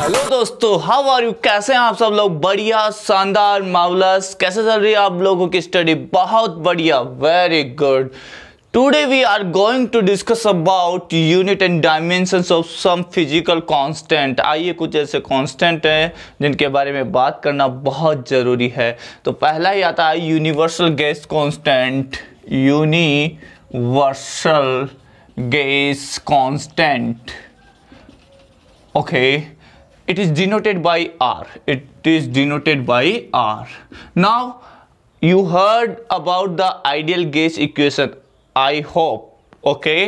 Hello दोस्तों, how are you? कैसे हैं आप सब लोग? बढ़िया, शानदार, मार्वलस। कैसे चल रही है आप लोगों की स्टडी? बहुत बढ़िया, very good. Today we are going to discuss about unit and dimensions of some physical constant. आइए, कुछ ऐसे कांस्टेंट हैं जिनके बारे में बात करना बहुत ज़रूरी है। तो पहला ही आता है universal gas constant. Universal gas constant, okay, it is denoted by R. It is denoted by R. Now you heard about the ideal gas equation, I hope, okay,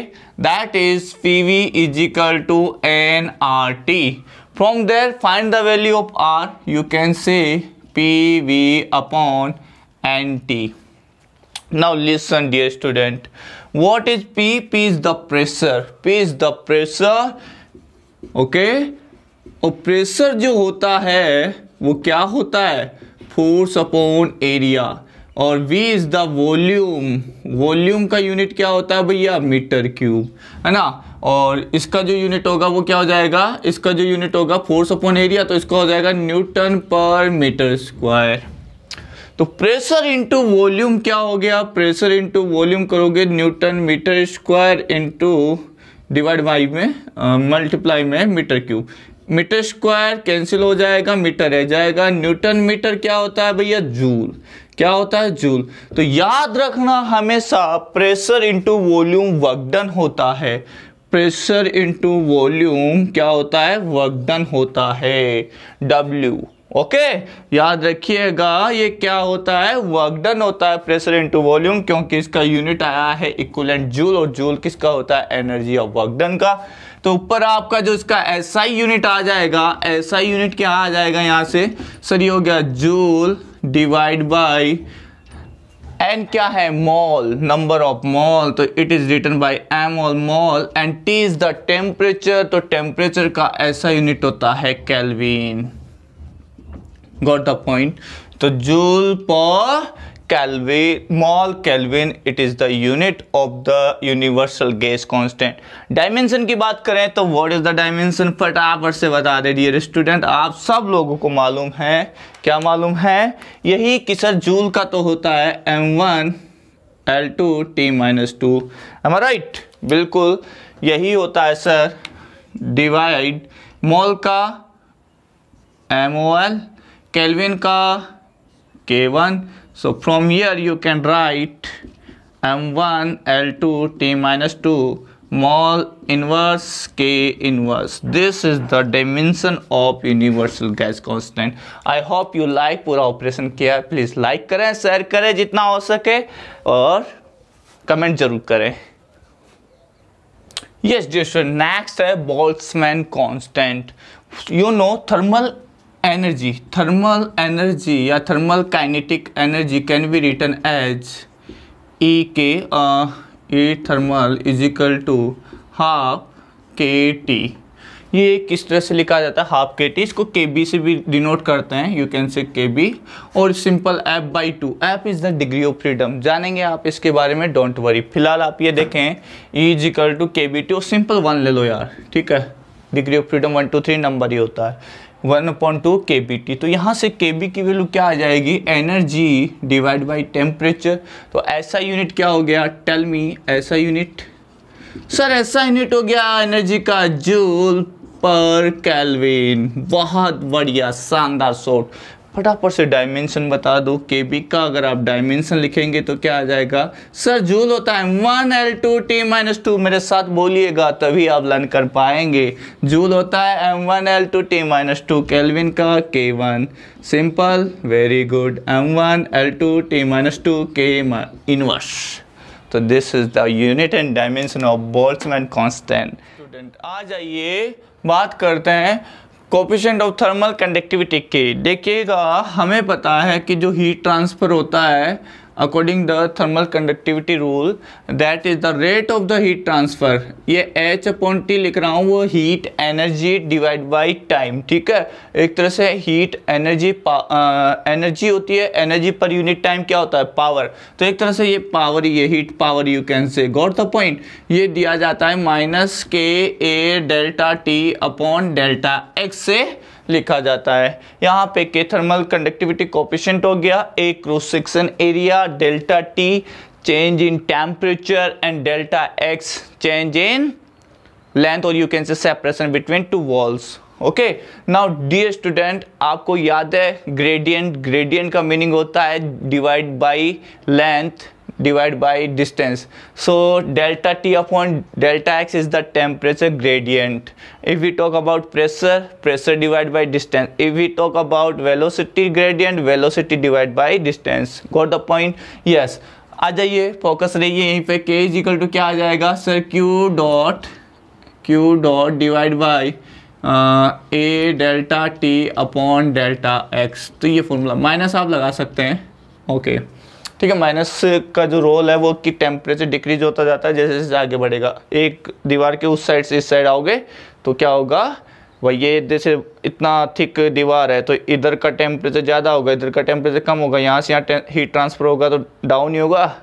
that is PV is equal to nRT. From there find the value of R. You can say PV upon NT. Now listen dear student, what is P? P is the pressure. P is the pressure, okay. और pressure जो होता है वो क्या होता है? Force upon area. और V is the volume. Volume का यूनिट क्या होता है भैया? मीटर क्यूब, है ना। और इसका जो यूनिट होगा वो क्या हो जाएगा? इसका जो यूनिट होगा फोर्स अपॉन एरिया, तो इसका हो जाएगा न्यूटन पर मीटर स्क्वायर। तो प्रेशर इंटू वॉल्यूम क्या हो गया? प्रेशर इंटू वॉल्यूम करोगे newton metre square into divide by में मल्टीप्लाई में metre cube. Metre square cancel हो जाएगा, मीटर रह जाएगा। न्यूटन मीटर क्या होता है भैया? जूल। क्या होता है? जूल। तो याद रखना हमेशा pressure into volume work done होता है। प्रेशर इंटू वॉल्यूम क्या होता है? वर्क डन होता है, W, ओके। याद रखिएगा ये क्या होता है? वर्क डन होता है प्रेशर इंटू वॉल्यूम, क्योंकि इसका यूनिट आया है इक्विवेलेंट जूल, और जूल किसका होता है? एनर्जी ऑफ वर्क डन का। तो ऊपर आपका जो इसका SI यूनिट आ जाएगा, SI यूनिट क्या आ जाएगा यहाँ से? सर ये हो गया जूल डिवाइड बाय N क्या है? Mole, number of mole. तो it is written by M all mole, and T is the temperature. तो टेम्परेचर का SI यूनिट होता है केल्विन। Got the point? तो joule per kelvin, mole kelvin, it is the unit of the universal gas constant. Dimension की बात करें तो what is the dimension? फटाफट से बता दे डियर स्टूडेंट, आप सब लोगों को मालूम है। क्या मालूम है? यही कि सर जूल का तो होता है M1 L2 T-2, am I right? बिल्कुल यही होता है सर। डिवाइड मोल का MOL, केल्विन का K1. So from here you can write M1 L2 T-2 mole inverse K inverse. This is the dimension of universal gas constant. I hope you like पूरा operation किया है। Please like करें, share करें जितना हो सके, और कमेंट जरूर करें। Yes dear student, next है Boltzmann constant. You know thermal energy या thermal kinetic energy can be written as E thermal is equal to half KT। ये किस तरह से लिखा जाता है? Half KT। इसको KB से भी डिनोट करते हैं, यू कैन से KB। और simple F/2, F is the degree of freedom. जानेंगे आप इसके बारे में, डोंट वरी। फिलहाल आप ये देखें E is equal to KBT, और सिंपल 1 ले लो यार, ठीक है। डिग्री ऑफ फ्रीडम 1 2 3 नंबर ही होता है, 1/2 KBT। तो यहाँ से KB की वैल्यू क्या आ जाएगी? Energy divide by temperature. तो ऐसा यूनिट क्या हो गया? टेल मी ऐसा यूनिट। सर ऐसा यूनिट हो गया एनर्जी का जूल पर केल्विन। बहुत बढ़िया, शानदार शॉट। फटाफट से डायमेंशन बता दो KB का। अगर आप डायमेंशन लिखेंगे तो क्या आ जाएगा? सर जूल होता है 1 L2 T-2। मेरे साथ बोलिएगा तभी आप लर्न कर पाएंगे। जूल होता है M1 L2 T-2, केल्विन का K1। Simple, very good. M1 L2 T-2 K inverse. तो this is the unit and dimension of Boltzmann constant. Student आ जाइए, बात करते हैं कोएफिशिएंट ऑफ थर्मल कंडक्टिविटी के। देखिएगा हमें पता है कि जो हीट ट्रांसफ़र होता है according the thermal conductivity rule that is the rate of the heat transfer. ये H/T लिख रहा हूँ, वो heat energy divide by time, ठीक है। एक तरह से हीट एनर्जी एनर्जी होती है, एनर्जी पर यूनिट टाइम क्या होता है, पावर। तो एक तरह से ये पावर, ये हीट पावर यू कैन से, गॉट द पॉइंट। ये दिया जाता है -KA∆T/∆x से लिखा जाता है। यहाँ पे के थर्मल कंडक्टिविटी कोएफिशिएंट हो गया, A cross section area, delta T change in temperature and delta X change in length, और you can say separation between two walls. Okay, now dear student, आपको याद है ग्रेडियंट, ग्रेडियंट का meaning होता है divide by length divide by distance. So delta T upon delta X is the temperature gradient. If we talk about pressure, pressure divide by distance. If we talk about velocity gradient, velocity divide by distance. Got the point? Yes, आ जाइए, focus रहिए यहीं पे। के is equal to क्या आ जाएगा sir, Q dot divide by A delta T upon delta x. तो ये फॉर्मूला माइनस आप लगा सकते हैं। ओके, ठीक है। माइनस का जो रोल है वो कि टेम्परेचर डिक्रीज होता जाता है जैसे जैसे आगे बढ़ेगा। एक दीवार के उस साइड से इस साइड आओगे तो क्या होगा, वही ये जैसे इतना थिक दीवार है तो इधर का टेम्परेचर ज़्यादा होगा, इधर का टेम्परेचर कम होगा, यहाँ से यहाँ हीट ट्रांसफर होगा तो डाउन ही होगा,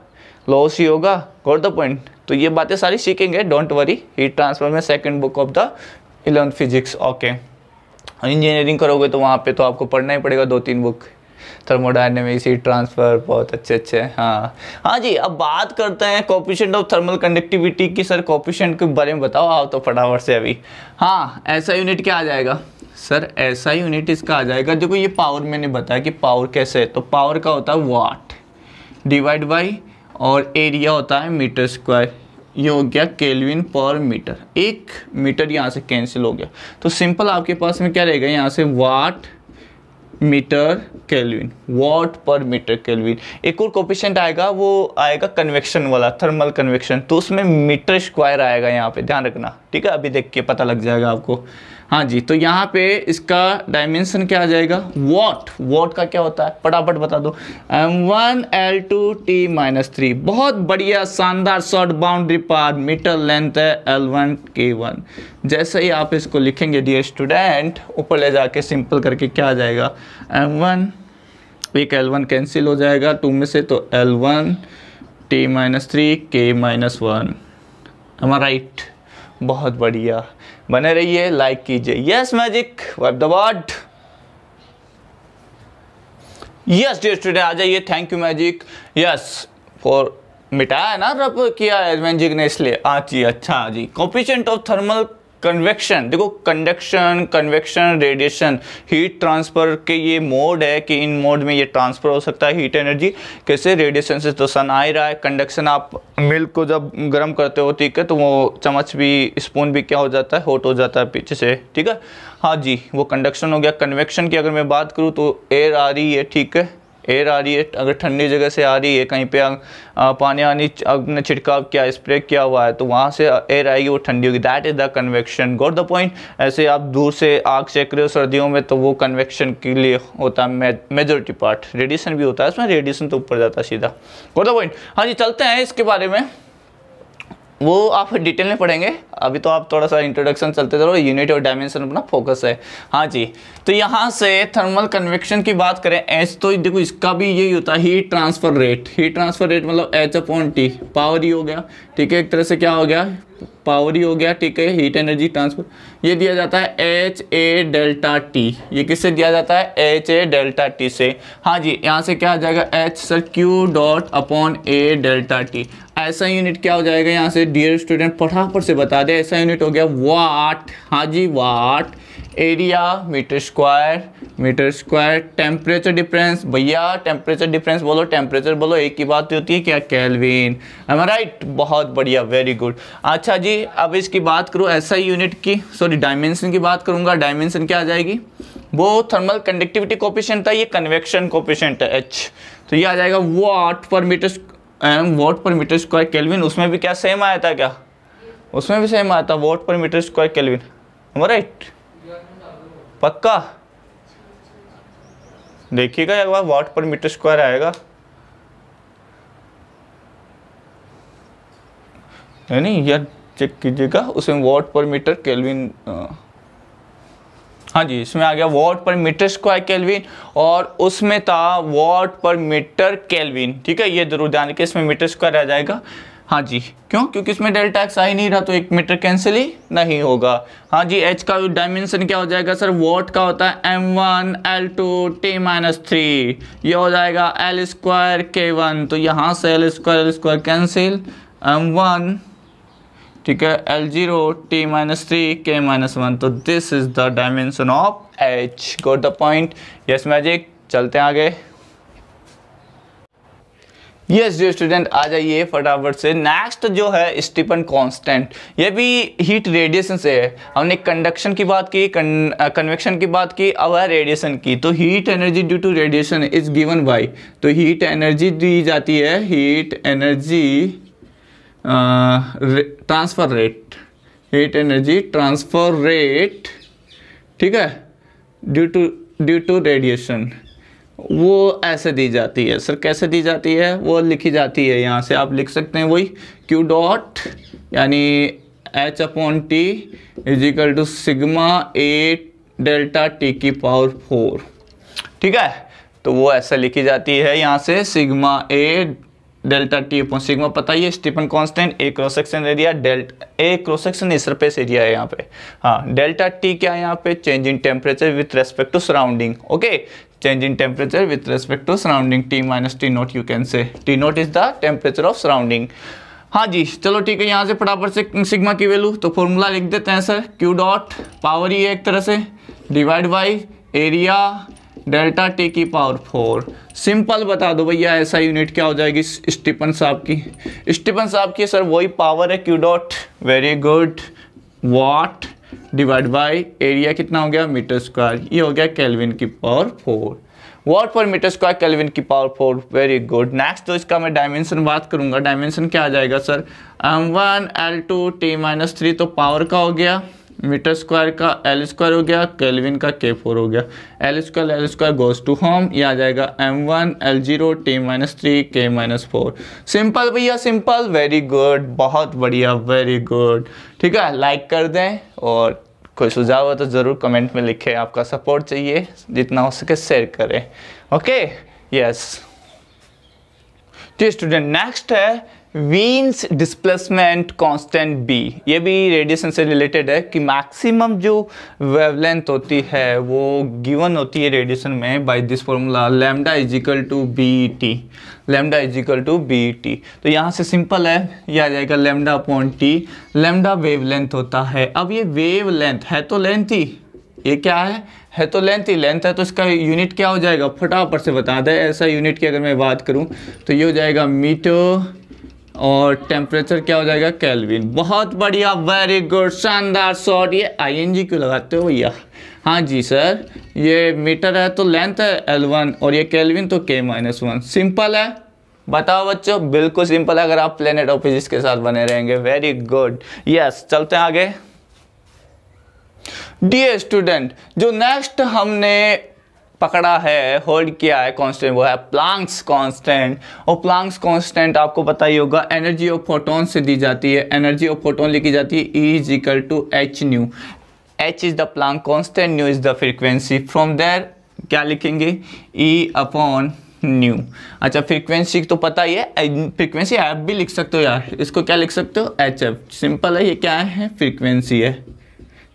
लॉस ही होगा। Got the point? तो ये बातें सारी सीखेंगे, डोंट वरी। हीट ट्रांसफर में second book of the 11th physics. Okay, engineering करोगे तो वहाँ पे तो आपको पढ़ना ही पड़ेगा 2-3 बुक, थर्मोडायनेमिक्स, हीट ट्रांसफर, बहुत अच्छे। हाँ जी, अब बात करते हैं कोएफिशिएंट ऑफ थर्मल कंडक्टिविटी की। सर कोएफिशिएंट के बारे में बताओ आओ तो फटाफट से अभी। हाँ, ऐसा यूनिट क्या आ जाएगा सर, ऐसा यूनिट इसका आ जाएगा। देखो ये पावर मैंने बताया कि पावर कैसे है, तो पावर का होता है वाट डिवाइड बाई, और एरिया होता है मीटर स्क्वायर। ये हो गया केल्विन पर मीटर। एक मीटर यहाँ से कैंसिल हो गया, तो सिंपल आपके पास में क्या रहेगा, यहाँ से वाट मीटर केल्विन, वॉट पर मीटर केल्विन। एक और कोएफिशिएंट आएगा, वो आएगा कन्वेक्शन वाला, थर्मल कन्वेक्शन, तो उसमें मीटर स्क्वायर आएगा यहाँ पे, ध्यान रखना, ठीक है। अभी देख के पता लग जाएगा आपको। हाँ जी, तो यहाँ पे इसका डायमेंशन क्या आ जाएगा, वॉट। वॉट का क्या होता है फटाफट बता दो, m1L2T-3। बहुत बढ़िया, शानदार शॉर्ट बाउंड्री पार, मीटर लेंथ है L1 K1। जैसे ही आप इसको लिखेंगे डियर स्टूडेंट, ऊपर ले जाके सिंपल करके क्या आ जाएगा, m1, एक L1 कैंसिल हो जाएगा 2 में से, तो L1 T-3 K-1। am I right? बहुत बढ़िया, बने रहिए, लाइक कीजिए। Yes magic, wipe the board. Yes dear student, आ जाइए। Thank you magic. Yes, for मिटाया है ना, रब किया है मैजिक ने इसलिए। जी अच्छा जी। कोएफिशिएंट ऑफ थर्मल कन्वेक्शन, देखो conduction, convection, radiation, heat transfer के ये मोड है कि इन मोड में ये ट्रांसफर हो सकता है हीट एनर्जी। कैसे? रेडिएशन से तो सन आ ही रहा है। कंडक्शन, आप मिल्क को जब गर्म करते हो, ठीक है, तो वो चम्मच भी, स्पून भी क्या हो जाता है, हॉट हो जाता है पीछे से, ठीक है। हाँ जी, वो कंडक्शन हो गया। कन्वेक्शन की अगर मैं बात करूँ तो एयर आ रही है, ठीक है, एयर आ रही है, अगर ठंडी जगह से आ रही है, कहीं पे पानी आनी आपने छिड़काव किया, स्प्रे किया हुआ है, तो वहाँ से एयर आएगी, वो ठंडी होगी, that is the convection. Got the point? ऐसे आप दूर से आग सेक रहे हो सर्दियों में, तो वो कन्वेक्शन के लिए होता है मेजॉरिटी पार्ट। रेडिएशन भी होता है इसमें, रेडिएशन तो ऊपर जाता है सीधा। Got the point? हाँ जी, चलते हैं इसके बारे में, वो आप डिटेल में पढ़ेंगे। अभी तो आप थोड़ा सा इंट्रोडक्शन चलते चलो, यूनिट और डायमेंशन अपना फोकस है। हाँ जी, तो यहाँ से थर्मल कन्वेक्शन की बात करें, एच, तो देखो इसका भी यही होता है, heat transfer rate. Heat transfer rate मतलब H/T, पावर ही हो गया, ठीक है, एक तरह से क्या हो गया, पावर ही हो गया, ठीक है, हीट एनर्जी ट्रांसफर। ये दिया जाता है HA∆T। ये किससे दिया जाता है, HA∆T से। हाँ जी, यहाँ से क्या आ जाएगा, H sir Q dot upon A∆T। ऐसा यूनिट क्या हो जाएगा यहाँ से डियर स्टूडेंट, फटाफट से बता दे। ऐसा यूनिट हो गया वाट। हाँ जी, watt. Area metre square. Temperature difference, भैया टेम्परेचर डिफरेंस बोलो, टेम्परेचर बोलो, एक ही बात होती है क्या, केल्विन। एम आई राइट? बहुत बढ़िया, वेरी गुड। अच्छा जी, अब इसकी बात करूँ ऐसा यूनिट की, सॉरी डायमेंशन की बात करूँगा। डायमेंशन क्या आ जाएगी, वो थर्मल कंडक्टिविटी कोएफिशिएंट था, ये कन्वेक्शन कोएफिशिएंट है H, तो ये आ जाएगा वाट पर मीटर स्क्वायर केल्विन। उसमें भी क्या सेम आया था क्या, उसमें भी सेम आया था, वाट पर मीटर स्क्वायर केल्विन। एम आई राइट? पक्का देखिएगा एक बार, वाट पर मीटर स्क्वायर आएगा। है नहीं यार, चेक कीजिएगा उसमें वॉट पर मीटर केल्विन, हाँ जी इसमें आ गया वॉट पर मीटर स्क्वायर केल्विन, और उसमें था वॉट पर मीटर केल्विन। ठीक है, ये जरूर ध्यान रखिए, इसमें मीटर स्क्वायर आ जाएगा। हाँ जी, क्यों? क्योंकि इसमें डेल्टा एक्स आ ही नहीं रहा, तो एक मीटर कैंसिल ही नहीं होगा। हाँ जी, एच का डायमेंशन क्या हो जाएगा सर? वॉट का होता है m1 l2 t-3, ये हो जाएगा l स्क्वायर k1, तो यहाँ से l स्क्वायर कैंसिल, m1 ठीक है l0 t-3 k-1, तो this is the dimension of h। Got the point? Yes magic. चलते हैं आगे। यस डियर स्टूडेंट, आ जाइए फटाफट से। नेक्स्ट जो है स्टीफन कांस्टेंट, ये भी हीट रेडिएशन से है। हमने कंडक्शन की बात की, कन्वेक्शन की बात की, अब है रेडिएशन की। तो heat energy due to radiation is given by, तो हीट एनर्जी दी जाती है, heat energy transfer rate, heat energy transfer rate, ठीक है, ड्यू टू रेडिएशन, वो ऐसे दी जाती है। सर कैसे दी जाती है? वो लिखी जाती है, यहाँ से आप लिख सकते हैं वही Q डॉट यानी H upon T is equal to sigma A delta T की पावर 4। ठीक है, तो वो ऐसा लिखी जाती है यहाँ से, sigma A delta T upon sigma, पता ही है स्टीफन कांस्टेंट, ए क्रॉस सेक्शन एरिया, ए क्रॉस सेक्शन सरफेस एरिया है यहाँ पे। हाँ, डेल्टा टी क्या है यहाँ पे? Change in temperature with respect to surrounding. Okay, change in temperature with respect to surrounding, T minus T naught you can say, T naught is the temperature of surrounding। हाँ जी, चलो ठीक है, यहाँ से फटाफट से सिग्मा की वैल्यू, तो फॉर्मूला लिख देते हैं सर, Q डॉट पावर ही है एक तरह से, divide by area delta T की पावर 4। सिंपल बता दो भैया, ऐसा यूनिट क्या हो जाएगी स्टीफन साहब की? स्टीफन साहब की सर वही पावर है Q dot, very good, watt divide by area कितना हो गया? मीटर स्क्वायर, ये हो गया केल्विन की पावर 4, वॉट पर मीटर स्क्वायर केल्विन की पावर 4। Very good. नेक्स्ट तो इसका मैं डायमेंशन बात करूंगा, डायमेंशन क्या आ जाएगा सर? m1 l2 t-3, तो पावर का हो गया, मीटर स्क्वायर का l स्क्वायर हो गया, केल्विन का k4 हो गया, l square goes to home, ये आ जाएगा m1 l0 t-3 k-4। Simple भैया, सिंपल, वेरी गुड, बहुत बढ़िया, वेरी गुड। ठीक है, लाइक कर दें, और कोई सुझाव हो तो ज़रूर कमेंट में लिखें, आपका सपोर्ट चाहिए, जितना हो सके शेयर करें। Okay, yes. तो स्टूडेंट नेक्स्ट है वीन्स डिस्प्लेसमेंट कांस्टेंट बी, ये भी रेडिएशन से रिलेटेड है कि मैक्सिमम जो वेवलेंथ होती है वो गिवन होती है रेडिएशन में by this formula, lambda is equal to B T, lambda is equal to B T. तो यहाँ से सिंपल है, ये आ जाएगा lambda upon T, lambda wavelength होता है। अब ये वेवलेंथ है तो लेंथ ही, ये क्या है तो लेंथ ही, लेंथ है तो इसका यूनिट क्या हो जाएगा? फटाफट से बता दें, ऐसा यूनिट की अगर मैं बात करूँ तो ये हो जाएगा मीटर, और टेम्परेचर क्या हो जाएगा? केल्विन। बहुत बढ़िया, वेरी गुड, शानदार शॉट। ये आईएनजी क्यों लगाते हो भैया? हाँ जी सर, ये मीटर है तो लेंथ है L1, और ये केल्विन तो K-1। सिंपल है, बताओ बच्चों, बिल्कुल सिंपल है अगर आप प्लेनेट ऑफ फिजिक्स के साथ बने रहेंगे। Very good, yes. चलते हैं आगे। डियर स्टूडेंट, जो नेक्स्ट हमने पकड़ा है, होल्ड किया है कांस्टेंट, वो है प्लैंक्स कांस्टेंट। और प्लैंक्स कांस्टेंट आपको पता ही होगा, एनर्जी ऑफ फोटोन से दी जाती है, एनर्जी ऑफ फोटोन लिखी जाती है E is equal to H nu. H is the Planck constant, nu is the frequency. From there क्या लिखेंगे? E upon nu. अच्छा, फ्रीक्वेंसी तो पता ही है, फ्रीक्वेंसी एफ भी लिख सकते हो यार, इसको क्या लिख सकते हो? HF। सिंपल है, ये क्या है? फ्रीक्वेंसी है।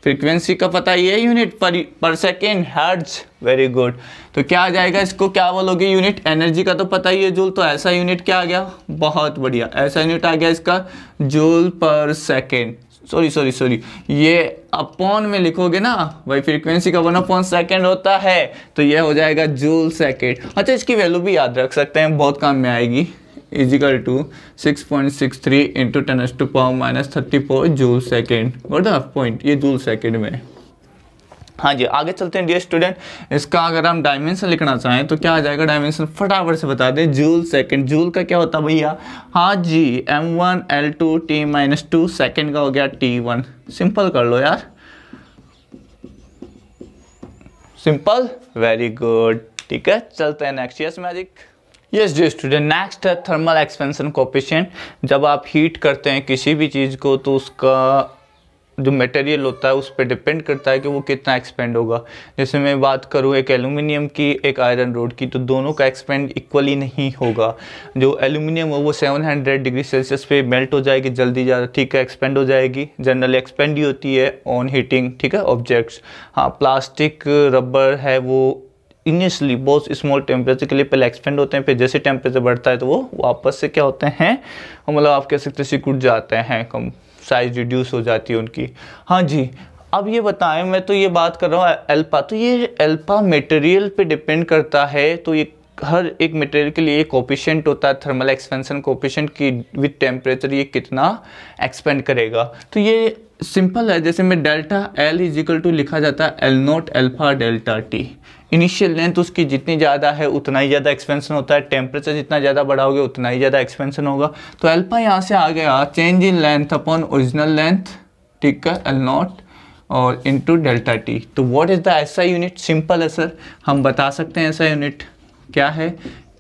फ्रीक्वेंसी का पता ही है, यूनिट पर सेकेंड, हर्ट्ज। Very good. तो क्या आ जाएगा, इसको क्या बोलोगे? यूनिट। एनर्जी का तो पता ही है, जूल, तो ऐसा यूनिट क्या आ गया? बहुत बढ़िया, ऐसा यूनिट आ गया इसका जूल पर सेकेंड। सॉरी, ये अपॉन में लिखोगे ना भाई, फ्रीक्वेंसी का 1/2 होता है, तो ये हो जाएगा जूल सेकेंड। अच्छा, इसकी वैल्यू भी याद रख सकते हैं, बहुत काम में आएगी। Is equal to 6.63 into 10⁻⁻34 joule second. What the point? ये जूल सेकेंड में। हाँ जी, आगे चलते हैं डियर स्टूडेंट। इसका अगर हम डायमेंशन लिखना चाहें तो क्या आ जाएगा डायमेंशन? फटाफट से बता दें, जूल सेकेंड। जूल का क्या होता है भैया? हाँ जी, m1 l2 t-2, सेकेंड का हो गया t1। सिंपल कर लो यार, सिंपल, वेरी गुड। ठीक है, चलते हैं next. Yes magic. Yes dear student, next है थर्मल एक्सपेंशन कोएफिशिएंट। जब आप हीट करते हैं किसी भी चीज़ को तो उसका जो मटेरियल होता है उस पर डिपेंड करता है कि वो कितना एक्सपेंड होगा। जैसे मैं बात करूँ एक एल्यूमिनियम की, एक आयरन रोड की, तो दोनों का एक्सपेंड इक्वली नहीं होगा। जो एल्यूमिनियम है वो 700 डिग्री सेल्सियस पे मेल्ट हो जाएगी जल्दी ज़्यादा, ठीक है, एक्सपेंड हो जाएगी। जनरली एक्सपेंड ही होती है ऑन हीटिंग, ठीक है, ऑब्जेक्ट्स। हाँ, प्लास्टिक रबर है वो इनिशियली बहुत स्मॉल टेम्परेचर के लिए पहले एक्सपेंड होते हैं, फिर जैसे टेम्परेचर बढ़ता है तो वो वापस से क्या होते हैं, मतलब आप कह सकते हैं सिकुड़ जाते हैं, कम साइज रिड्यूस हो जाती है उनकी। हाँ जी, अब ये बताएं, मैं तो ये बात कर रहा हूँ अल्फा, तो ये अल्फा मटेरियल पे डिपेंड करता है। तो ये हर एक मटेरियल के लिए कोएफिशिएंट होता है थर्मल एक्सपेंशन कोएफिशिएंट की, विद टेम्परेचर ये कितना एक्सपेंड करेगा। तो ये सिंपल है, जैसे में delta L is equal to लिखा जाता है L naught alpha delta T. Initial length उसकी जितनी ज़्यादा है उतना ही ज़्यादा एक्सपेंशन होता है, टेम्परेचर जितना ज़्यादा बढ़ाओगे उतना ही ज़्यादा एक्सपेंशन होगा। तो अल्फा यहाँ से आ गया change in length upon original length, ठीक है, एल नॉट और इनटू डेल्टा टी। तो what is the SI unit? Simple है सर, हम बता सकते हैं एसआई यूनिट क्या है।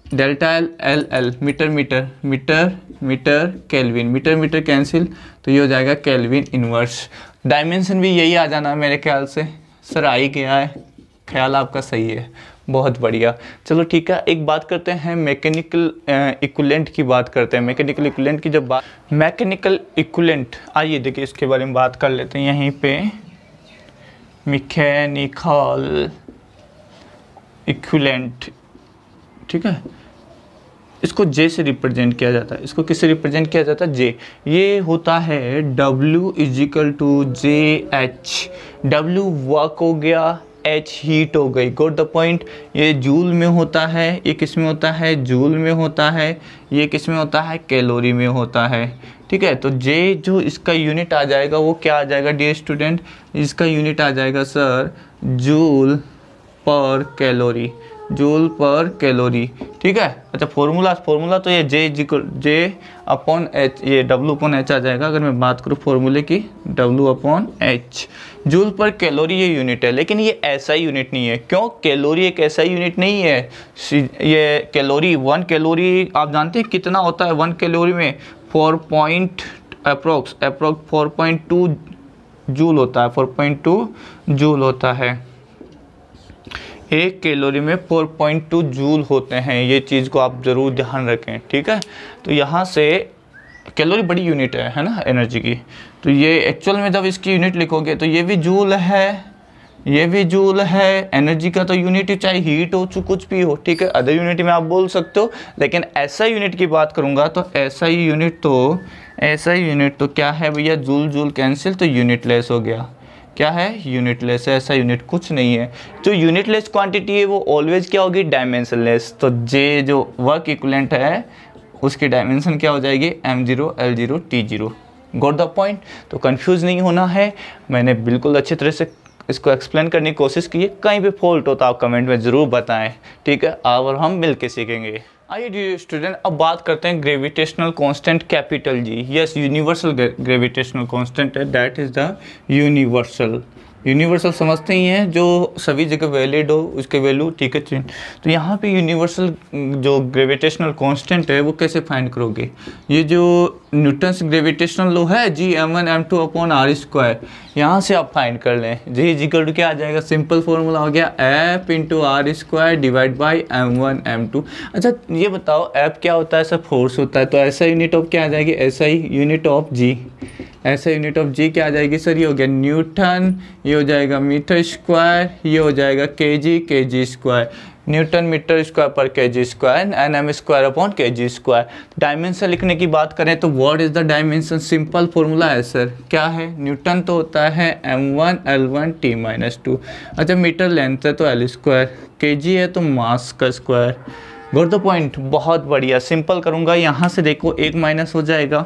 Delta L L L metre metre metre metre kelvin, metre metre cancel, तो ये हो जाएगा केल्विन इनवर्स। डायमेंशन भी यही आ जाना मेरे ख्याल से। सर आ ही गया है, ख्याल आपका सही है, बहुत बढ़िया। चलो ठीक है, एक बात करते हैं मैकेनिकल इक्विवेलेंट की बात करते हैं। मैकेनिकल इक्विवेलेंट की जब बात, मैकेनिकल इक्विवेलेंट, आइए देखिए इसके बारे में बात कर लेते हैं यहीं पे। मैकेनिकल इक्विवेलेंट, ठीक है, इसको जे से रिप्रेजेंट किया जाता है। इसको किससे रिप्रेजेंट किया जाता है? जे। ये होता है W is equal to J H. W work हो गया, H हीट हो गई, गॉट द पॉइंट। ये जूल में होता है, ये किस में होता है? जूल में होता है। ये किस में होता है? कैलोरी में होता है, ठीक है। तो J जो इसका यूनिट आ जाएगा वो क्या आ जाएगा डियर स्टूडेंट? इसका यूनिट आ जाएगा सर जूल पर कैलोरी, जूल पर कैलोरी, ठीक है। अच्छा, फॉर्मूला तो ये जे अपॉन एच, ये W अपॉन एच आ जाएगा। अगर मैं बात करूँ फॉर्मूले की, W अपॉन एच, जूल पर कैलोरी ये यूनिट है। लेकिन ये ऐसा यूनिट नहीं है, क्यों? कैलोरी एक ऐसा यूनिट नहीं है। ये कैलोरी, 1 कैलोरी आप जानते हैं कितना होता है? 1 कैलोरी में 4.2 जूल होता है, 4.2 जूल होता है। 1 कैलोरी में 4.2 जूल होते हैं, ये चीज़ को आप ज़रूर ध्यान रखें, ठीक है। तो यहाँ से कैलोरी बड़ी यूनिट है ना एनर्जी की। तो ये एक्चुअल में जब इसकी यूनिट लिखोगे तो ये भी जूल है, ये भी जूल है। एनर्जी का तो यूनिट ही चाहे हीट हो कुछ भी हो, ठीक है, अदर यूनिट में आप बोल सकते हो। लेकिन ऐसा यूनिट की बात करूँगा तो ऐसा ही यूनिट तो क्या है भैया? जूल जूल कैंसिल, तो यूनिटलेस हो गया। क्या है? यूनिटलेस है। ऐसा यूनिट कुछ नहीं है। जो यूनिटलेस क्वांटिटी है वो ऑलवेज क्या होगी? डायमेंशनलेस। तो जे जो वर्क इक्विवेलेंट है उसकी डायमेंशन क्या हो जाएगी? m0 l0 t0, got the point. तो कंफ्यूज नहीं होना है, मैंने बिल्कुल अच्छी तरह से इसको एक्सप्लेन करने की कोशिश की है। कहीं भी फॉल्ट हो तो आप कमेंट में ज़रूर बताएं, ठीक है, और हम मिल के सीखेंगे। आइए डियर स्टूडेंट, अब बात करते हैं gravitational constant capital G. Yes, universal gravitational constant है, दैट इज द यूनिवर्सल समझते ही हैं, जो सभी जगह वैलिड हो उसके वैल्यू, ठीक है। तो यहाँ पे यूनिवर्सल जो ग्रेविटेशनल कांस्टेंट है वो कैसे फाइंड करोगे? ये जो न्यूटन्स ग्रेविटेशनल लॉ है G m1 m2 upon r square, यहाँ से आप फाइंड कर लें। G इक्वल टू क्या आ जाएगा? सिंपल फॉर्मूला हो गया F into R square divide by m1 m2। अच्छा ये बताओ F क्या होता है? सर फोर्स होता है। तो ऐसा यूनिट ऑफ क्या आ जाएगी? ऐसा ही यूनिट ऑफ G, ऐसा यूनिट ऑफ G क्या आ जाएगी सर? ये हो गया न्यूटन, ये हो जाएगा मीटर स्क्वायर, ये हो जाएगा KG square, newton metre square per KG square, NM square upon KG square. Dimension लिखने की बात करें तो what is the dimension? Simple formula है सर, क्या है? न्यूटन तो होता है m1 l1 t-2। अच्छा, मीटर लेंथ है तो l स्क्वायर, केजी है तो मास का स्क्वायर, गॉट द पॉइंट। बहुत बढ़िया, सिंपल करूँगा, यहाँ से देखो एक माइनस हो जाएगा,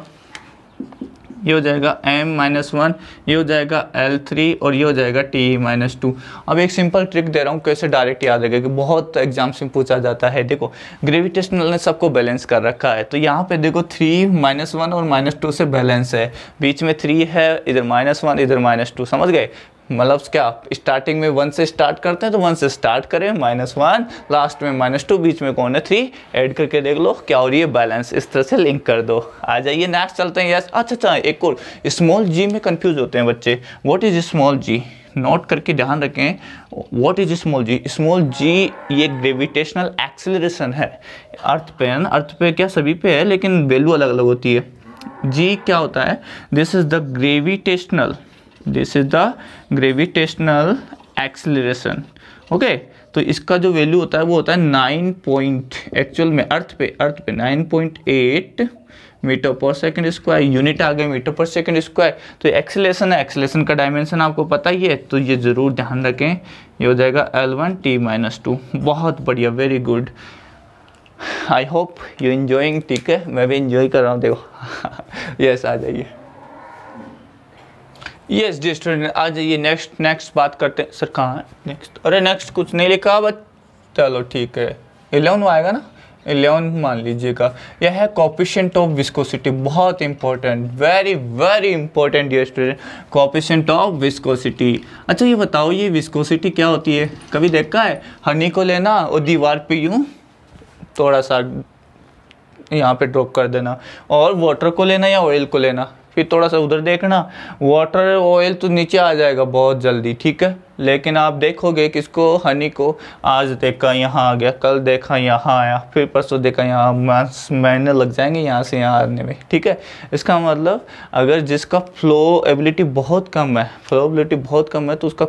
ये हो जाएगा m-1, ये हो जाएगा l3 और ये हो जाएगा t-2। अब एक सिंपल ट्रिक दे रहा हूँ कैसे डायरेक्ट याद रखेगा, कि बहुत एग्जाम्स में पूछा जाता है। देखो ग्रेविटेशनल ने सबको बैलेंस कर रखा है, तो यहाँ पे देखो 3 -1 और -2 से बैलेंस है, बीच में 3 है, इधर -1 इधर -2, समझ गए? मतलब क्या, स्टार्टिंग में 1 से स्टार्ट करते हैं तो 1 से स्टार्ट करें, -1, लास्ट में -2, बीच में कौन है 3, ऐड करके देख लो क्या हो रही है, बैलेंस। इस तरह से लिंक कर दो। आ जाइए नेक्स्ट चलते हैं। यस, अच्छा एक और, स्मॉल जी में कंफ्यूज होते हैं बच्चे। What is small G, note करके ध्यान रखें। What is small G? Small G ये ग्रेविटेशनल एक्सेलरेशन है अर्थ पे, है ना। अर्थ पे क्या, सभी पे है, लेकिन वैल्यू अलग अलग होती है। जी क्या होता है? This is the gravitational acceleration. Okay, तो इसका जो वैल्यू होता है वो होता है 9 पॉइंट, एक्चुअल में अर्थ पे 9.8 मीटर पर सेकंड स्क्वायर। यूनिट आ गए मीटर पर सेकंड स्क्वायर। तो एक्सेलरेशन है, एक्सेलरेशन का डायमेंशन आपको पता ही है, तो ये ज़रूर ध्यान रखें। ये हो जाएगा L1T-2। बहुत बढ़िया, very good. I hope you enjoying. ठीक है, मैं भी एंजॉय कर रहा हूँ, देखो। यस, आ जाइए। यस जी स्टूडेंट, आ जाइए। नेक्स्ट बात करते हैं। सर कहाँ है नेक्स्ट? अरे नेक्स्ट कुछ नहीं लिखा बट चलो ठीक है, 11 आएगा ना, 11 मान लीजिएगा। यह है कोएफिशिएंट ऑफ विस्कोसिटी। बहुत important, very very important dear student, coefficient of viscosity. अच्छा ये बताओ, ये विस्कोसिटी क्या होती है? कभी देखा है? हनी को लेना और दीवार पे यूं थोड़ा सा यहाँ पे ड्रॉप कर देना, और वाटर को लेना या ऑयल को लेना, फिर थोड़ा सा उधर देखना, वाटर ऑयल तो नीचे आ जाएगा बहुत जल्दी, ठीक है। लेकिन आप देखोगे किसको, हनी को, आज देखा यहाँ आ गया, कल देखा यहाँ आया, फिर परसों देखा यहाँ, महीने लग जाएंगे यहाँ से यहाँ आने में, ठीक है। इसका मतलब अगर जिसका फ्लो एबिलिटी बहुत कम है, तो उसका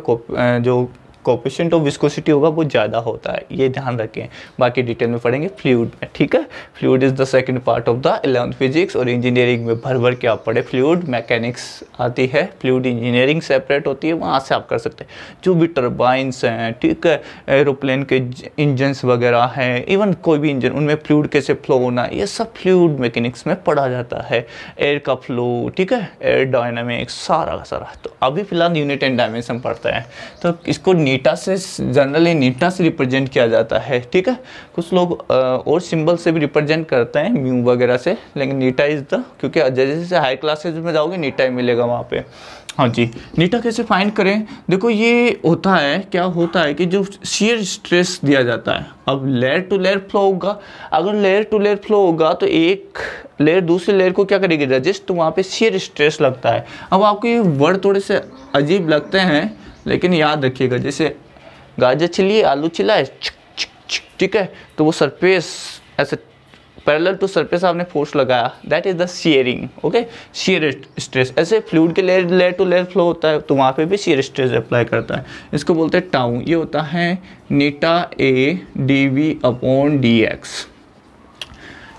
जो कोएफिशिएंट ऑफ विस्कोसिटी होगा वो ज़्यादा होता है, ये ध्यान रखें। बाकी डिटेल में पढ़ेंगे फ्लूइड में, ठीक है। Fluid is the second part of the 11th physics, और इंजीनियरिंग में भर के आप पढ़े। फ्लूइड मैकेनिक्स आती है, फ्लूइड इंजीनियरिंग सेपरेट होती है, वहाँ से आप कर सकते हैं। जो भी टर्बाइंस हैं, ठीक है, एरोप्लेन के इंजन्स वगैरह हैं, इवन कोई भी इंजन, उनमें फ्लूइड कैसे फ्लो होना, ये सब फ्लूइड मैकेनिक्स में पढ़ा जाता है। एयर का फ्लो, ठीक है, एयर डायनामिक्स, सारा का सारा। तो अभी फिलहाल यूनिट एंड डायमेंशन पढ़ते हैं, तो इसको नीटा से, जनरली नीटा से रिप्रेजेंट किया जाता है, ठीक है। कुछ लोग और सिंबल से भी रिप्रेजेंट करते हैं, म्यू वगैरह से, लेकिन नीटा इज द, क्योंकि जैसे जैसे हाई क्लासेज में जाओगे नीटा ही मिलेगा वहाँ पे। हाँ जी, नीटा कैसे फाइंड करें? देखो ये होता है, क्या होता है कि जो शियर स्ट्रेस दिया जाता है, अब लेयर टू लेयर फ्लो होगा। अगर लेयर टू लेयर फ्लो होगा तो एक लेयर दूसरी लेयर को क्या करेगी, रजिस्ट, तो वहाँ पे शियर स्ट्रेस लगता है। अब आपको ये वर्ड थोड़े से अजीब लगते हैं, लेकिन याद रखिएगा, जैसे गाजर छिली, आलू छिला है, ठीक है, तो वो सरफेस ऐसे पैरेलल टू सरफेस आपने फोर्स लगाया, that is the shearing, okay, shear stress. ऐसे फ्लूइड के लेयर टू लेयर फ्लो होता है, तो वहाँ पे भी शियर स्ट्रेस अप्लाई करता है। इसको बोलते हैं टाउ। ये होता है नीटा ए dV/dx।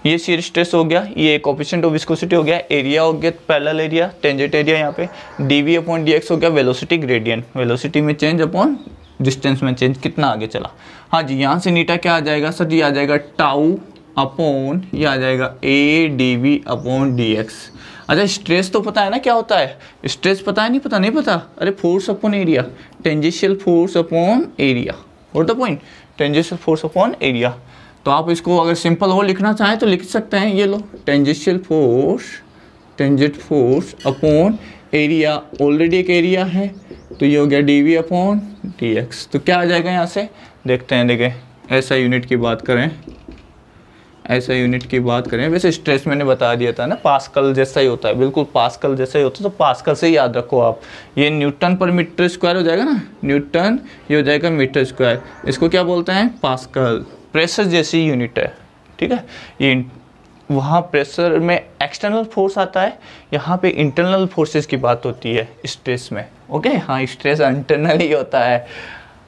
ये शियर स्ट्रेस हो गया, ये कोएफिशिएंट ऑफ विस्कोसिटी हो गया, एरिया हो गया पैरेलल एरिया, टेंजेंट एरिया यहाँ पे, dV/dx हो गया वेलोसिटी ग्रेडियंट, वेलोसिटी में चेंज अपॉन डिस्टेंस में चेंज, कितना आगे चला। हाँ जी, यहाँ से नीटा क्या आ जाएगा सर जी, आ जाएगा टाउ अपॉन, ये आ जाएगा A dV/dx। अच्छा स्ट्रेस तो पता है ना क्या होता है, स्ट्रेस पता है, नहीं पता, अरे force upon area, tangential force upon area, what the point, tangential force upon area. तो आप इसको अगर सिंपल और लिखना चाहें तो लिख सकते हैं, ये लो, tangential force, tangent force upon area, already एक एरिया है, तो ये हो गया dV/dx। तो क्या आ जाएगा यहाँ से, देखते हैं, देखें, ऐसा यूनिट की बात करें, वैसे स्ट्रेस मैंने बता दिया था ना, पास्कल जैसा ही होता है, बिल्कुल पास्कल जैसा ही होता है, तो पास्कल से याद रखो आप। ये न्यूटन पर मीटर स्क्वायर हो जाएगा ना, न्यूटन, ये हो जाएगा मीटर स्क्वायर, इसको क्या बोलते हैं, पास्कल। प्रेशर जैसी यूनिट है, ठीक है। ये वहाँ प्रेशर में एक्सटर्नल फोर्स आता है, यहाँ पे इंटरनल फोर्सेस की बात होती है स्ट्रेस में, ओके। हाँ, स्ट्रेस इंटरनल ही होता है।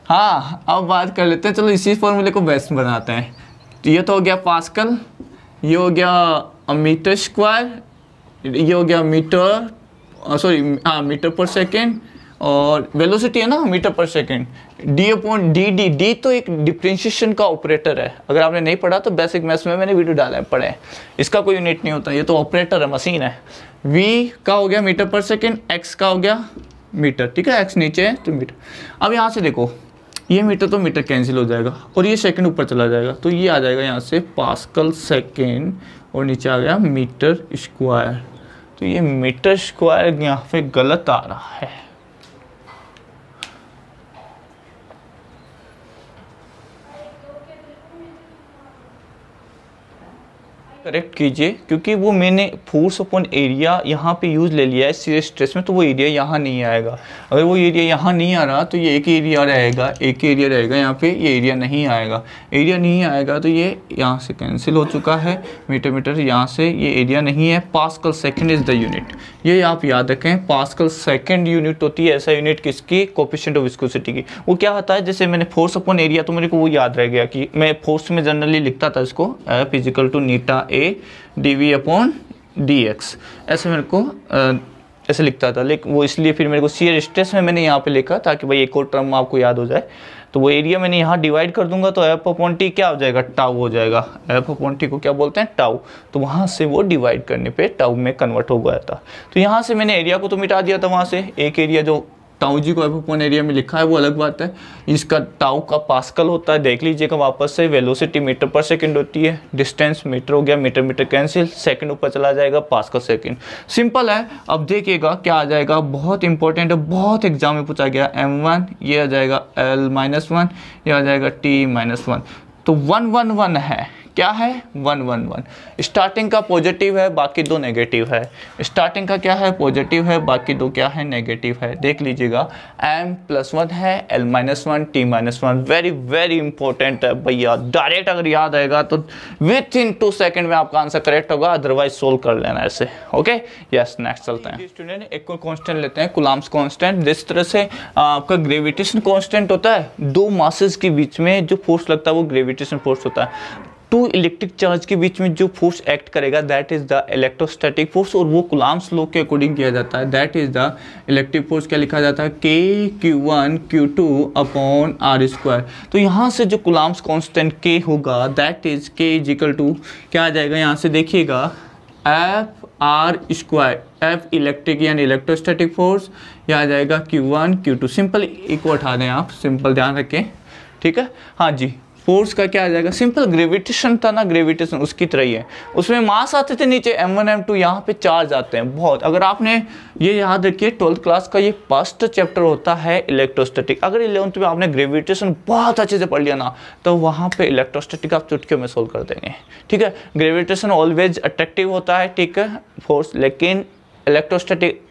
हाँ, अब बात कर लेते हैं, चलो इसी फॉर्मूले को बेस्ट बनाते हैं। ये तो हो गया पास्कल, ये हो गया मीटर स्क्वायर, ये हो गया मीटर पर सेकेंड, और वेलोसिटी है ना मीटर पर सेकेंड, d/dt तो एक डिफरेंशिएशन का ऑपरेटर है। अगर आपने नहीं पढ़ा तो बेसिक मैथ्स में मैंने वीडियो डाला है, पढ़े। इसका कोई यूनिट नहीं होता, ये तो ऑपरेटर है, मशीन है। v का हो गया मीटर पर सेकेंड, x का हो गया मीटर, ठीक है, x नीचे है तो मीटर। अब यहाँ से देखो, ये मीटर तो मीटर कैंसिल हो जाएगा और ये सेकंड ऊपर चला जाएगा, तो ये आ जाएगा यहाँ से पास्कल सेकेंड, और नीचे आ गया मीटर स्क्वायर। तो ये मीटर स्क्वायर यहाँ पे गलत आ रहा है, करेक्ट कीजिए, क्योंकि वो मैंने फोर्स अपॉन एरिया यहाँ पे यूज़ ले लिया है शियर स्ट्रेस में, तो वो एरिया यहाँ नहीं आएगा। अगर वो एरिया यहाँ नहीं आ रहा तो ये एक एरिया रहेगा यहाँ पे, ये एरिया नहीं आएगा। एरिया नहीं आएगा तो ये यहाँ से कैंसिल हो चुका है, मीटर यहाँ से ये एरिया नहीं है। Pascal second is the unit, ये आप याद रखें। पास्कल सेकेंड यूनिट होती है ऐसा यूनिट किसकी, कोफिशिएंट ऑफ विस्कोसिटी की। वो क्या होता है, जैसे मैंने फोर्स अपॉन एरिया तो मेरे को वो याद रह गया कि मैं फोर्स में जनरली लिखता था इसको F is equal to eta A dv upon dx, ऐसे मेरे को ऐसे लिखता था। लेकिन वो इसलिए फिर मेरे को शियर स्ट्रेस में मैंने यहाँ पे लिखा ताकि भाई एक और टर्म आपको याद हो जाए। तो वो एरिया मैंने यहाँ डिवाइड कर दूंगा तो एफ अपॉन टी क्या हो जाएगा, टाउ हो जाएगा। एफ अपॉन टी को क्या बोलते हैं, टाउ। तो वहाँ से वो डिवाइड करने पे टाउ में कन्वर्ट हो गया था। तो यहाँ से मैंने एरिया को तो मिटा दिया था, वहाँ से एक एरिया जो टाउ जी को एफ अपॉन एरिया में लिखा है वो अलग बात है। इसका टाउ का पास्कल होता है, देख लीजिएगा वापस से। वेलोसिटी मीटर पर सेकंड होती है, डिस्टेंस मीटर हो गया, मीटर कैंसिल, सेकंड ऊपर चला जाएगा, पास्कल सेकंड। सिंपल है। अब देखिएगा क्या आ जाएगा, बहुत इंपॉर्टेंट है, बहुत एग्जाम में पूछा गया। m1 ये आ जाएगा l-1, ये आ जाएगा t-1। तो 111 है, क्या है 111। स्टार्टिंग का पॉजिटिव है, बाकी दो नेगेटिव है। स्टार्टिंग का क्या है, पॉजिटिव है, बाकी दो क्या है, नेगेटिव है। देख लीजिएगा m+1 है, l-1, t-1। Very very important है भैया, डायरेक्ट अगर याद आएगा तो विथ इन 2 सेकंड में आपका आंसर करेक्ट होगा, अदरवाइज सोल्व कर लेना ऐसे। ओके यस, नेक्स्ट चलते हैं। स्टूडेंट एक और कांस्टेंट लेते हैं, कूलम्ब्स कांस्टेंट। जिस तरह से आपका ग्रेविटेशन कांस्टेंट होता है, दो मासेस के बीच में जो फोर्स लगता है वो ग्रेविटेशन फोर्स होता है। टू इलेक्ट्रिक चार्ज के बीच में जो फोर्स एक्ट करेगा that is the electrostatic force, और वो कूलम्ब्स लॉ के अकॉर्डिंग किया जाता है। That is the electric force क्या लिखा जाता है, K(Q1 Q2 अपॉन R²। तो यहाँ से जो कूलम्ब्स कांस्टेंट K होगा that is K is equal to क्या आ जाएगा, यहाँ से देखिएगा F(R²), F इलेक्ट्रिक यानी इलेक्ट्रोस्टैटिक फोर्स, यह आ जाएगा Q1 Q2। सिंपल एक को उठा दें आप, सिंपल ध्यान रखें, ठीक है। हाँ जी, फोर्स का क्या आ जाएगा, सिंपल ग्रेविटेशन था ना, ग्रेविटेशन उसकी तरह ही है। उसमें मास आते थे नीचे m1 m2, यहाँ पे चार्ज आते हैं बहुत। अगर आपने ये याद रखिए 12th क्लास का ये फर्स्ट चैप्टर होता है इलेक्ट्रोस्टैटिक। अगर 11th में आपने ग्रेविटेशन बहुत अच्छे से पढ़ लिया ना तो वहाँ पे इलेक्ट्रोस्टैटिक आप चुटकियों में सोल्व कर देंगे, ठीक है। ग्रेविटेशन ऑलवेज अट्रैक्टिव होता है, ठीक है, फोर्स, लेकिन इलेक्ट्रोस्टैटिक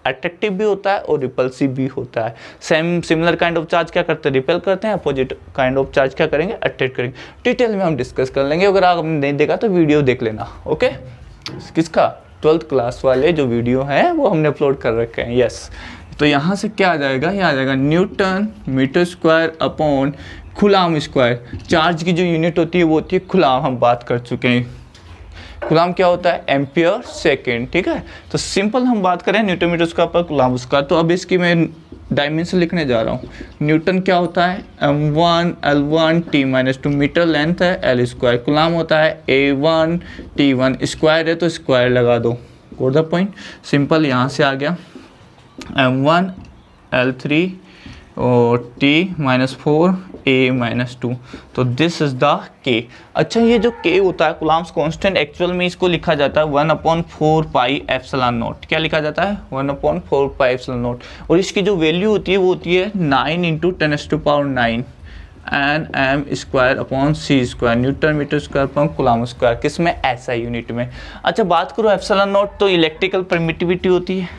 अट्रैक्टिव भी होता है और रिपल्सिव भी होता है। सिमिलर काइंड ऑफ चार्ज क्या करते हैं, रिपेल करते हैं, अपोजिट काइंड ऑफ चार्ज क्या करेंगे, अट्रैक्ट करेंगे। डिटेल में हम डिस्कस कर लेंगे, अगर आपने नहीं देखा तो वीडियो देख लेना। ओके, किसका, 12th क्लास वाले जो वीडियो हैं वो हमने अपलोड कर रखे हैं। यस, तो यहाँ से क्या आ जाएगा, ये आ जाएगा newton metre square upon coulomb square. Charge की जो यूनिट होती है वो होती है कूलम्ब, हम बात कर चुके हैं। कूलम्ब क्या होता है, एम्पियर सेकेंड, ठीक है। तो सिंपल हम बात करें न्यूटन मीटर स्क्वायर पर कूलम्ब उसका, तो अब इसकी मैं डायमेंशन लिखने जा रहा हूँ। न्यूटन क्या होता है, m1 l1 t-2, metre length है l²। कूलम्ब होता है a1 t1, स्क्वायर है तो स्क्वायर लगा दो, गॉट द पॉइंट। सिंपल, यहाँ से आ गया m1 l3 और t-4 a-2, तो दिस इज द k। अच्छा, ये जो k होता है कूलम्ब्स कांस्टेंट, एक्चुअल में इसको लिखा जाता है 1/4πε0। क्या लिखा जाता है, 1/4πε0। और इसकी जो वैल्यू होती है वो होती है 9 × 10⁹ Nm² न्यूटन मीटर स्क्वायर पर कूलम्ब स्क्वायर, किस में, ऐसा यूनिट में। अच्छा, बात करो ε0 तो इलेक्ट्रिकल परमिटिविटी होती है,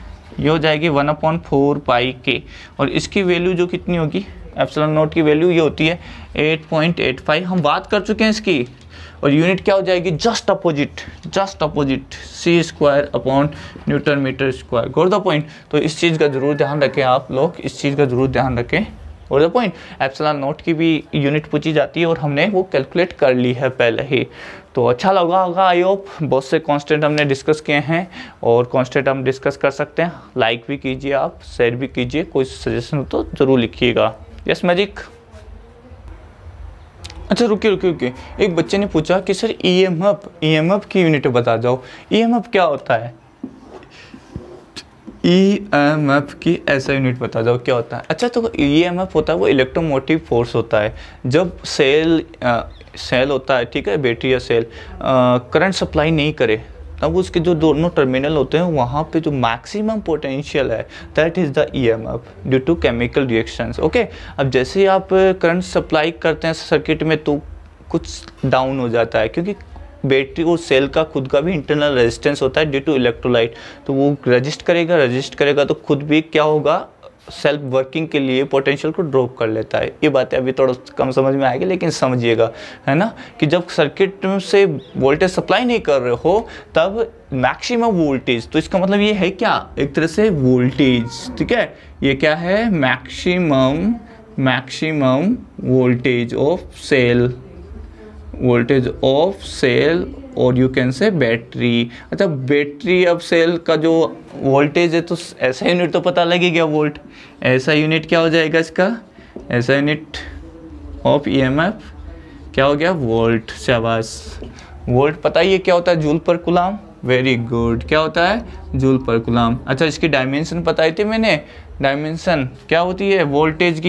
ये हो जाएगी 1/4πk, और इसकी वैल्यू जो कितनी होगी, ε0 की वैल्यू ये होती है 8.85। हम बात कर चुके हैं इसकी, और यूनिट क्या हो जाएगी, just opposite c² upon newton metre square, got the point. तो इस चीज़ का जरूर ध्यान रखें आप लोग, इस चीज़ का जरूर ध्यान रखें, गॉट द पॉइंट। ε0 की भी यूनिट पूछी जाती है और हमने वो कैलकुलेट कर ली है पहले ही। तो अच्छा लगा होगा, आई होप। बहुत से कांस्टेंट हमने डिस्कस किए हैं और कांस्टेंट हम डिस्कस कर सकते हैं। लाइक भी कीजिए आप, शेयर भी कीजिए, कोई सजेशन हो तो ज़रूर लिखिएगा। Yes magic. अच्छा रुकिए, एक बच्चे ने पूछा कि सर ईएमएफ की यूनिट बता जाओ। ईएमएफ क्या होता है, ईएमएफ की ऐसा यूनिट बता जाओ क्या होता है। अच्छा, तो ईएमएफ होता है वो इलेक्ट्रोमोटिव फोर्स होता है। जब सेल होता है, ठीक है, बैटरी या सेल करंट सप्लाई नहीं करे तब उसके जो दोनों टर्मिनल होते हैं वहाँ पे जो मैक्सिमम पोटेंशियल है that is the EMF due to chemical reactions. Okay, अब जैसे ही आप करंट सप्लाई करते हैं सर्किट में तो कुछ डाउन हो जाता है, क्योंकि बैटरी और सेल का खुद का भी इंटरनल रेजिस्टेंस होता है ड्यू टू इलेक्ट्रोलाइट, तो वो रजिस्ट करेगा तो खुद भी क्या होगा, सेल्फ वर्किंग के लिए पोटेंशियल को ड्रॉप कर लेता है। ये बातें अभी थोड़ा कम समझ में आएगी, लेकिन समझिएगा, है ना, कि जब सर्किट से वोल्टेज सप्लाई नहीं कर रहे हो तब मैक्सिमम वोल्टेज, तो इसका मतलब ये है क्या, एक तरह से वोल्टेज, ठीक है, ये क्या है, मैक्सिमम वोल्टेज ऑफ सेल और यू कैन से बैटरी। अच्छा, बैटरी अब सेल का जो वोल्टेज है तो ऐसा यूनिट तो पता लगेगा, वोल्ट, ऐसा यूनिट क्या हो जाएगा इसका, ऐसा यूनिट ऑफ ईएमएफ क्या हो गया, वोल्ट। शाबाश, वोल्ट पता ही है क्या होता है, जूल पर कूलम, वेरी गुड, क्या होता है, जूल पर कूलम। अच्छा, इसकी डायमेंशन बताई थी मैंने, डायमेंशन क्या होती है, वोल्टेज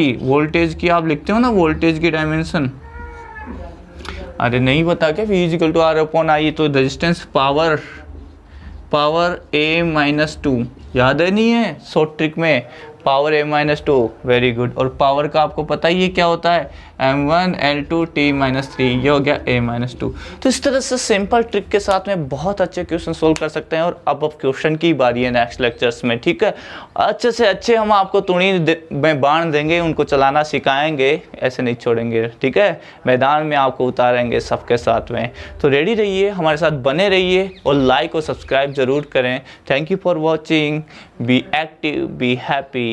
की आप लिखते हो ना, वोल्टेज की डायमेंशन, अरे नहीं बता क्या, V इक्वल टू R/I, तो रेजिस्टेंस पावर A-2, याद है नहीं है शॉर्ट ट्रिक में, पावर A-2, वेरी गुड। और पावर का आपको पता ही है क्या होता है, M1 L2 T-3, ये हो गया A-2। तो इस तरह से सिंपल ट्रिक के साथ में बहुत अच्छे क्वेश्चन सोल्व कर सकते हैं। और अब क्वेश्चन की बारी है नेक्स्ट लेक्चर्स में, ठीक है, अच्छे से अच्छे हम आपको तुणी में बांध देंगे, उनको चलाना सिखाएंगे, ऐसे नहीं छोड़ेंगे, ठीक है, मैदान में आपको उतारेंगे सबके साथ में। तो रेडी रहिए, हमारे साथ बने रहिए और लाइक और सब्सक्राइब जरूर करें। Thank you for watching, be active, be happy.